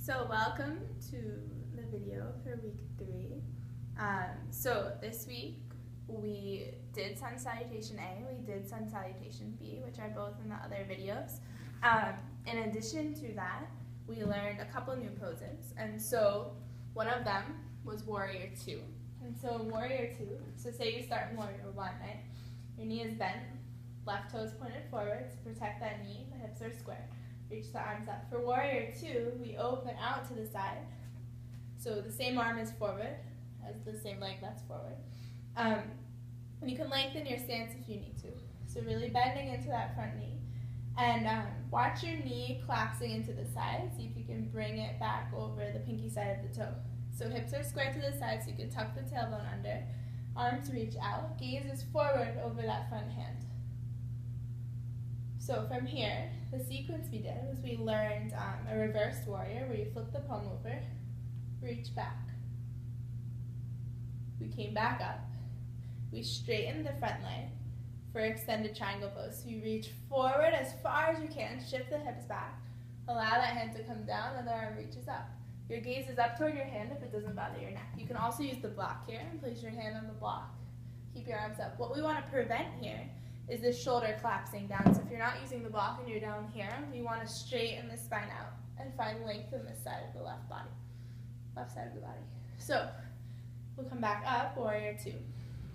So welcome to the video for week 3. So this week we did sun salutation A, we did sun salutation B, which are both in the other videos. In addition to that, we learned a couple new poses, and so one of them was Warrior 2. And so in Warrior 2, so say you start in Warrior 1, right? Your knee is bent, left toe is pointed forward to protect that knee, the hips are square. Reach the arms up. For Warrior 2, we open out to the side. So the same arm is forward as the same leg that's forward. And you can lengthen your stance if you need to. So really bending into that front knee. And watch your knee collapsing into the side. See if you can bring it back over the pinky side of the toe. So hips are square to the side so you can tuck the tailbone under. Arms reach out. Gaze is forward over that front hand. So from here, the sequence we did was we learned a reversed warrior where you flip the palm over, reach back. We came back up. We straightened the front leg for extended triangle pose. So you reach forward as far as you can, shift the hips back, allow that hand to come down, and the arm reaches up. Your gaze is up toward your hand if it doesn't bother your neck. You can also use the block here and place your hand on the block. Keep your arms up. What we want to prevent here is this shoulder collapsing down. So if you're not using the block and you're down here, we want to straighten the spine out and find length in this side of the left side of the body. So we'll come back up, Warrior 2.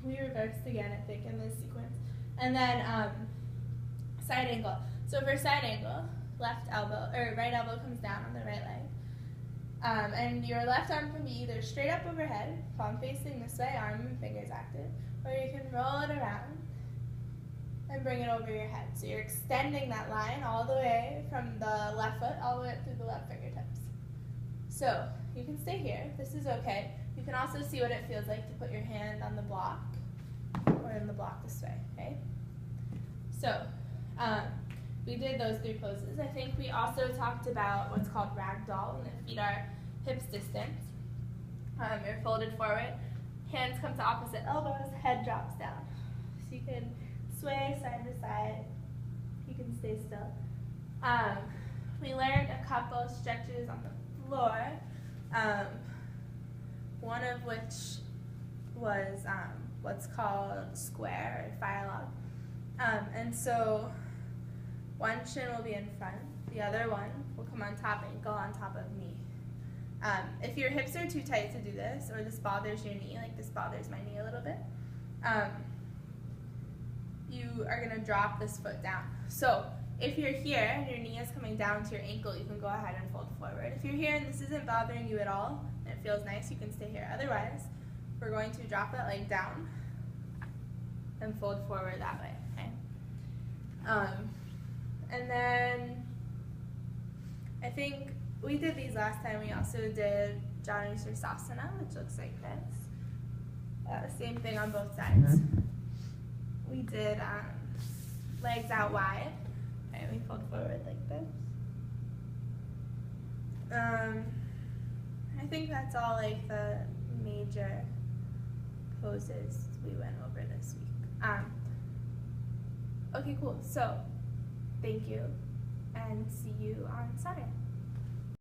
We reversed again, I think, in this sequence. And then side angle. So for side angle, right elbow comes down on the right leg. And your left arm can be either straight up overhead, palm facing this way, arm and fingers active, or you can roll it around and bring it over your head. So you're extending that line all the way from the left foot all the way up through the left fingertips. So you can stay here. This is okay. You can also see what it feels like to put your hand on the block or in the block this way, okay? So we did those 3 poses. I think we also talked about what's called ragdoll, when the feet are hips distance. You're folded forward. Hands come to opposite elbows, head drops down. So you can sway side to side. You can stay still. We learned a couple stretches on the floor, one of which was what's called square or fire log. And so one shin will be in front, the other one will come on top, ankle on top of knee. If your hips are too tight to do this, or this bothers your knee, like this bothers my knee a little bit, you are going to drop this foot down. So if you're here and your knee is coming down to your ankle, you can go ahead and fold forward. If you're here and this isn't bothering you at all, and it feels nice, you can stay here. Otherwise, we're going to drop that leg down and fold forward that way, okay? And then I think we did these last time. We also did Janu Sirsasana, which looks like this. Same thing on both sides. We did legs out wide, and we fold forward like this. I think that's all like the major poses we went over this week. Okay, cool. So thank you, and see you on Saturday.